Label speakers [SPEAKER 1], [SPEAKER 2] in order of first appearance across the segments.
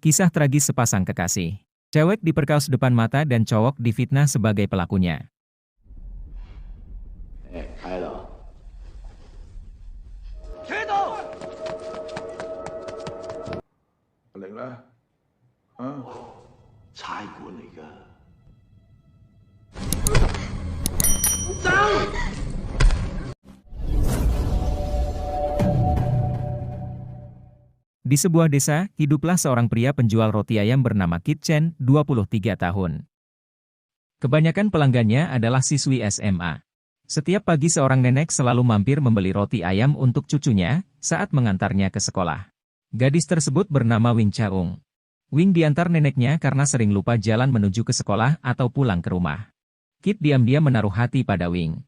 [SPEAKER 1] Kisah tragis sepasang kekasih. Cewek diperkaos depan mata dan cowok difitnah sebagai pelakunya.
[SPEAKER 2] 哎，开了。
[SPEAKER 3] 开刀！
[SPEAKER 4] 领了，啊，
[SPEAKER 2] 猜过那个。
[SPEAKER 1] Di sebuah desa, hiduplah seorang pria penjual roti ayam bernama Kit Chen, 23 tahun. Kebanyakan pelanggannya adalah siswi SMA. Setiap pagi seorang nenek selalu mampir membeli roti ayam untuk cucunya saat mengantarnya ke sekolah. Gadis tersebut bernama Wing Chaung. Wing diantar neneknya karena sering lupa jalan menuju ke sekolah atau pulang ke rumah. Kit diam-diam menaruh hati pada Wing.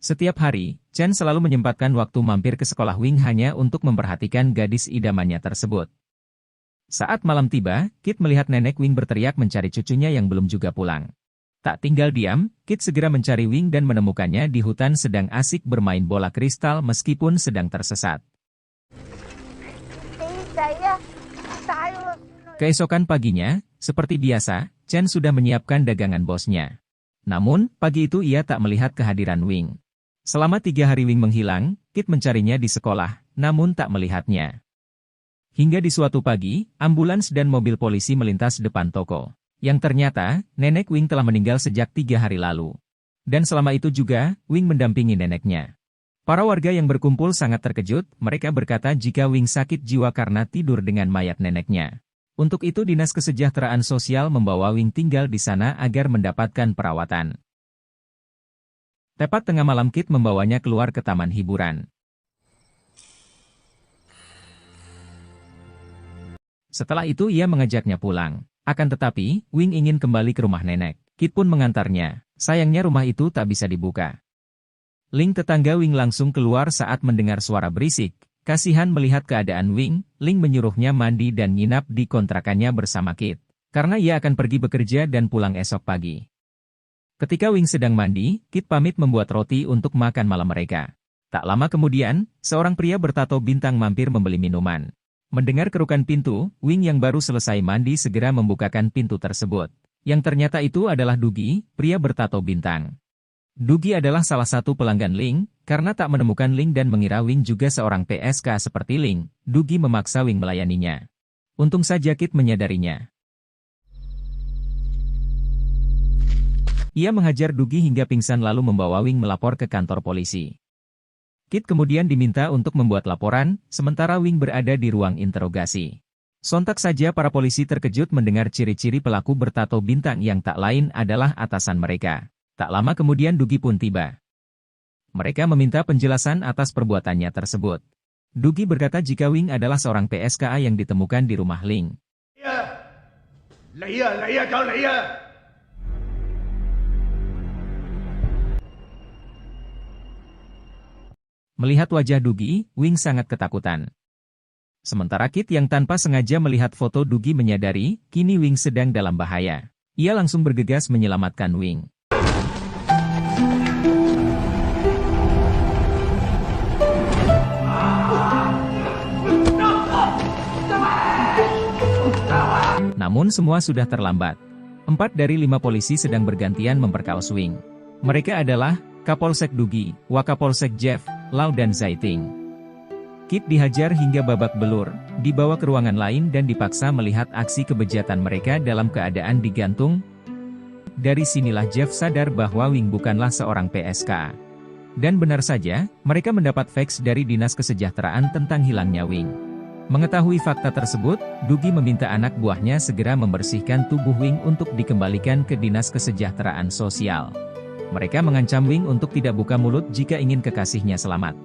[SPEAKER 1] Setiap hari, Chen selalu menyempatkan waktu mampir ke sekolah Wing hanya untuk memperhatikan gadis idamannya tersebut. Saat malam tiba, Kit melihat nenek Wing berteriak mencari cucunya yang belum juga pulang. Tak tinggal diam, Kit segera mencari Wing dan menemukannya di hutan sedang asik bermain bola kristal meskipun sedang tersesat. Keesokan paginya, seperti biasa, Chen sudah menyiapkan dagangan bosnya. Namun, pagi itu ia tak melihat kehadiran Wing. Selama 3 hari Wing menghilang, Kit mencarinya di sekolah, namun tak melihatnya. Hingga di suatu pagi, ambulans dan mobil polisi melintas depan toko. Yang ternyata, nenek Wing telah meninggal sejak 3 hari lalu. Dan selama itu juga, Wing mendampingi neneknya. Para warga yang berkumpul sangat terkejut, mereka berkata jika Wing sakit jiwa karena tidur dengan mayat neneknya. Untuk itu Dinas Kesejahteraan Sosial membawa Wing tinggal di sana agar mendapatkan perawatan. Tepat tengah malam Kit membawanya keluar ke taman hiburan. Setelah itu ia mengajaknya pulang. Akan tetapi, Wing ingin kembali ke rumah nenek. Kit pun mengantarnya. Sayangnya rumah itu tak bisa dibuka. Ling tetangga Wing langsung keluar saat mendengar suara berisik. Kasihan melihat keadaan Wing, Ling menyuruhnya mandi dan nginap di kontrakannya bersama Kit. Karena ia akan pergi bekerja dan pulang esok pagi. Ketika Wing sedang mandi, Kit pamit membuat roti untuk makan malam mereka. Tak lama kemudian, seorang pria bertato bintang mampir membeli minuman. Mendengar kerukan pintu, Wing yang baru selesai mandi segera membukakan pintu tersebut. Yang ternyata itu adalah Dugi, pria bertato bintang. Dugi adalah salah satu pelanggan Ling, karena tak menemukan Ling dan mengira Wing juga seorang PSK seperti Ling, Dugi memaksa Wing melayaninya. Untung saja Kit menyadarinya. Ia menghajar Dugi hingga pingsan lalu membawa Wing melapor ke kantor polisi. Kit kemudian diminta untuk membuat laporan, sementara Wing berada di ruang interogasi. Sontak saja para polisi terkejut mendengar ciri-ciri pelaku bertato bintang yang tak lain adalah atasan mereka. Tak lama kemudian Dugi pun tiba. Mereka meminta penjelasan atas perbuatannya tersebut. Dugi berkata jika Wing adalah seorang PSKA yang ditemukan di rumah Ling. Melihat wajah Dugi, Wing sangat ketakutan. Sementara Kit yang tanpa sengaja melihat foto Dugi menyadari, kini Wing sedang dalam bahaya. Ia langsung bergegas menyelamatkan Wing. Namun semua sudah terlambat. 4 dari 5 polisi sedang bergantian memperkaos Wing. Mereka adalah Kapolsek Dugi, Wakapolsek Jeff, Lau dan Zaiting. Kit dihajar hingga babak belur, dibawa ke ruangan lain dan dipaksa melihat aksi kebejatan mereka dalam keadaan digantung. Dari sinilah Jeff sadar bahwa Wing bukanlah seorang PSK. Dan benar saja, mereka mendapat fax dari Dinas Kesejahteraan tentang hilangnya Wing. Mengetahui fakta tersebut, Dugi meminta anak buahnya segera membersihkan tubuh Wing untuk dikembalikan ke Dinas Kesejahteraan Sosial. Mereka mengancam Wing untuk tidak buka mulut jika ingin kekasihnya selamat.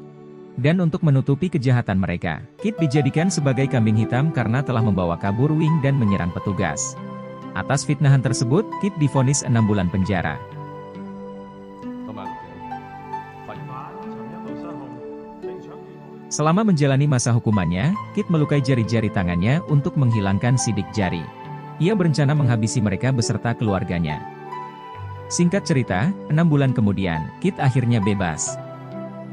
[SPEAKER 1] Dan untuk menutupi kejahatan mereka, Kit dijadikan sebagai kambing hitam karena telah membawa kabur Wing dan menyerang petugas. Atas fitnahan tersebut, Kit divonis 6 bulan penjara. Selama menjalani masa hukumannya, Kit melukai jari-jari tangannya untuk menghilangkan sidik jari. Ia berencana menghabisi mereka beserta keluarganya. Singkat cerita, 6 bulan kemudian, Kit akhirnya bebas.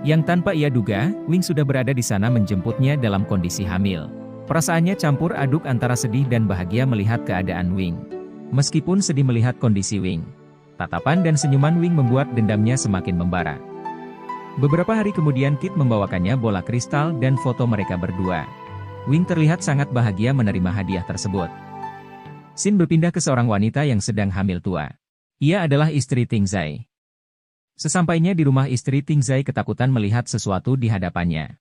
[SPEAKER 1] Yang tanpa ia duga, Wing sudah berada di sana menjemputnya dalam kondisi hamil. Perasaannya campur aduk antara sedih dan bahagia melihat keadaan Wing. Meskipun sedih melihat kondisi Wing, tatapan dan senyuman Wing membuat dendamnya semakin membara. Beberapa hari kemudian Kit membawakannya bola kristal dan foto mereka berdua. Wing terlihat sangat bahagia menerima hadiah tersebut. Scene berpindah ke seorang wanita yang sedang hamil tua. Ia adalah istri Ting Zai. Sesampainya di rumah, istri Ting Zai ketakutan melihat sesuatu di hadapannya.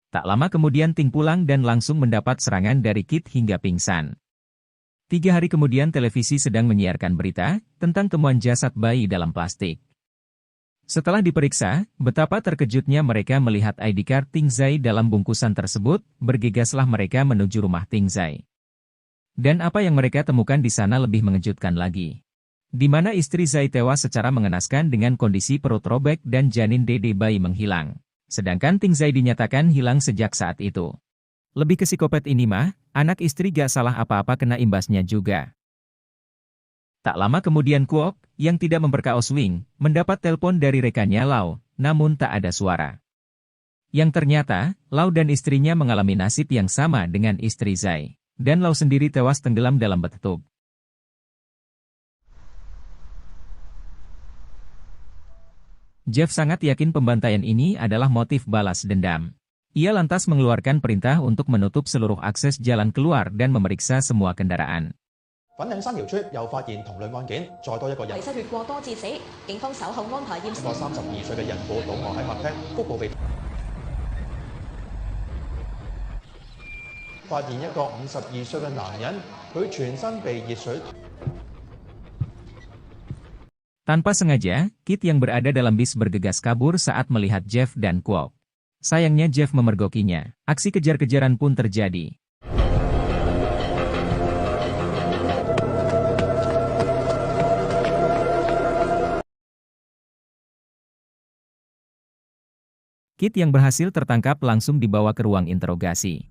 [SPEAKER 1] Tak lama kemudian Ting pulang dan langsung mendapat serangan dari Kit hingga pingsan. 3 hari kemudian televisi sedang menyiarkan berita tentang temuan jasad bayi dalam plastik. Setelah diperiksa, betapa terkejutnya mereka melihat ID card Ting Zai dalam bungkusan tersebut, bergegaslah mereka menuju rumah Ting Zai. Dan apa yang mereka temukan di sana lebih mengejutkan lagi. Di mana istri Zai tewas secara mengenaskan dengan kondisi perut robek dan janin dede bayi menghilang. Sedangkan Ting Zai dinyatakan hilang sejak saat itu. Lebih ke psikopat ini mah, anak istri gak salah apa-apa kena imbasnya juga. Tak lama kemudian Kwok, yang tidak memperkaos Wing, mendapat telepon dari rekannya Lau, namun tak ada suara. Yang ternyata, Lau dan istrinya mengalami nasib yang sama dengan istri Zai. Dan Lau sendiri tewas tenggelam dalam bathtub. Jeff sangat yakin pembantaian ini adalah motif balas dendam. Ia lantas mengeluarkan perintah untuk menutup seluruh akses jalan keluar dan memeriksa semua kendaraan.
[SPEAKER 3] 粉嶺三條村又發現同類案件，再多一個人
[SPEAKER 5] 係失血過多致死，警方稍後安排驗
[SPEAKER 3] 一個32歲嘅孕婦倒卧喺客廳，腹部被發現一個52歲嘅男人，佢全身被熱水。
[SPEAKER 1] Tanpa sengaja, Kit yang berada dalam bis bergegas kabur saat melihat Jeff dan Kwok. Sayangnya Jeff memergokinya. Aksi kejar-kejaran pun terjadi. Kit yang berhasil tertangkap langsung dibawa ke ruang interogasi.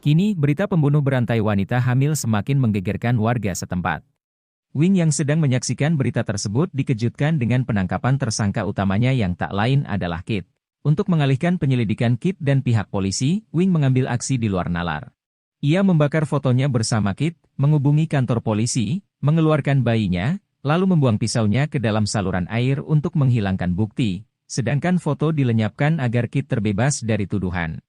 [SPEAKER 1] Kini, berita pembunuh berantai wanita hamil semakin menggegerkan warga setempat. Wing yang sedang menyaksikan berita tersebut dikejutkan dengan penangkapan tersangka utamanya yang tak lain adalah Kit. Untuk mengalihkan penyelidikan Kit dan pihak polisi, Wing mengambil aksi di luar nalar. Ia membakar fotonya bersama Kit, menghubungi kantor polisi, mengeluarkan bayinya, lalu membuang pisaunya ke dalam saluran air untuk menghilangkan bukti, sedangkan foto dilenyapkan agar Kit terbebas dari tuduhan.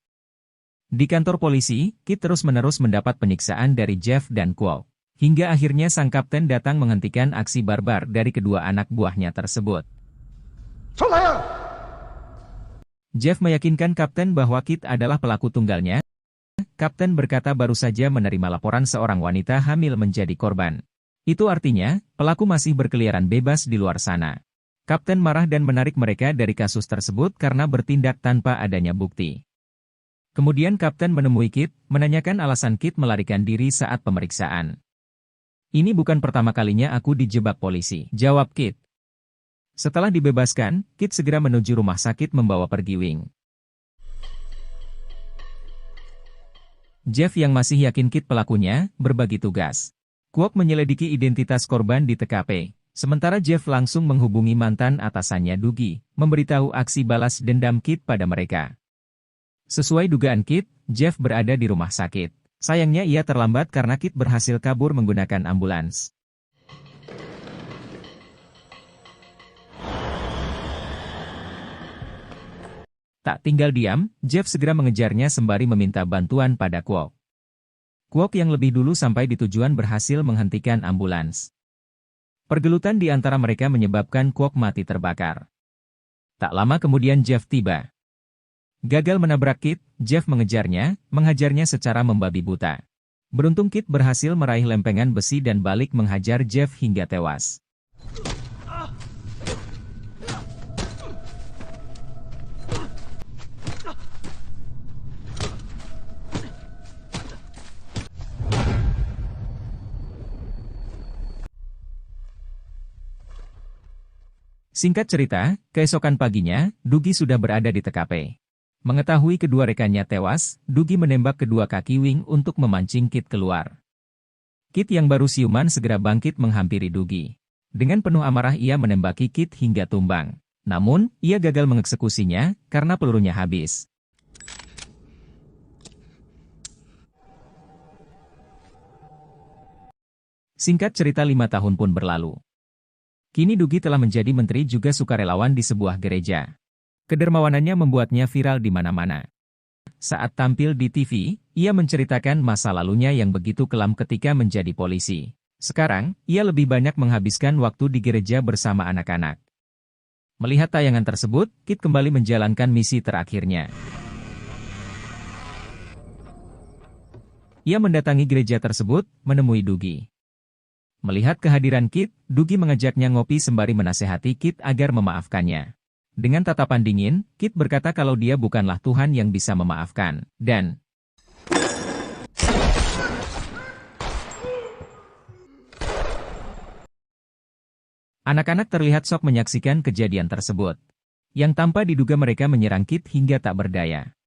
[SPEAKER 1] Di kantor polisi, Kit terus-menerus mendapat penyiksaan dari Jeff dan Kwok. Hingga akhirnya sang kapten datang menghentikan aksi barbar dari kedua anak buahnya tersebut. Jeff meyakinkan kapten bahwa Kit adalah pelaku tunggalnya. Kapten berkata baru saja menerima laporan seorang wanita hamil menjadi korban. Itu artinya, pelaku masih berkeliaran bebas di luar sana. Kapten marah dan menarik mereka dari kasus tersebut karena bertindak tanpa adanya bukti. Kemudian kapten menemui Kit, menanyakan alasan Kit melarikan diri saat pemeriksaan. Ini bukan pertama kalinya aku dijebak polisi, jawab Kit. Setelah dibebaskan, Kit segera menuju rumah sakit membawa pergi Wing. Jeff yang masih yakin Kit pelakunya, berbagi tugas. Kwok menyelidiki identitas korban di TKP, sementara Jeff langsung menghubungi mantan atasannya Dugi, memberitahu aksi balas dendam Kit pada mereka. Sesuai dugaan Kit, Jeff berada di rumah sakit. Sayangnya ia terlambat karena Kit berhasil kabur menggunakan ambulans. Tak tinggal diam, Jeff segera mengejarnya sembari meminta bantuan pada Kwok. Kwok yang lebih dulu sampai di tujuan berhasil menghentikan ambulans. Pergelutan di antara mereka menyebabkan Kwok mati terbakar. Tak lama kemudian Jeff tiba. Gagal menabrak Kit, Jeff mengejarnya, menghajarnya secara membabi buta. Beruntung Kit berhasil meraih lempengan besi dan balik menghajar Jeff hingga tewas. Singkat cerita, keesokan paginya, Dugi sudah berada di TKP. Mengetahui kedua rekannya tewas, Dougie menembak kedua kaki Wing untuk memancing Kit keluar. Kit yang baru siuman segera bangkit menghampiri Dougie. Dengan penuh amarah ia menembaki Kit hingga tumbang. Namun, ia gagal mengeksekusinya karena pelurunya habis. Singkat cerita 5 tahun pun berlalu. Kini Dougie telah menjadi menteri juga sukarelawan di sebuah gereja. Kedermawanannya membuatnya viral di mana-mana. Saat tampil di TV, ia menceritakan masa lalunya yang begitu kelam ketika menjadi polisi. Sekarang, ia lebih banyak menghabiskan waktu di gereja bersama anak-anak. Melihat tayangan tersebut, Kit kembali menjalankan misi terakhirnya. Ia mendatangi gereja tersebut, menemui Dougie. Melihat kehadiran Kit, Dougie mengajaknya ngopi sembari menasehati Kit agar memaafkannya. Dengan tatapan dingin, Kit berkata kalau dia bukanlah Tuhan yang bisa memaafkan, dan anak-anak terlihat shock menyaksikan kejadian tersebut. Yang tanpa diduga mereka menyerang Kit hingga tak berdaya.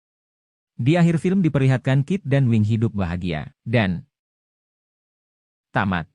[SPEAKER 1] Di akhir film diperlihatkan Kit dan Wing hidup bahagia, dan tamat.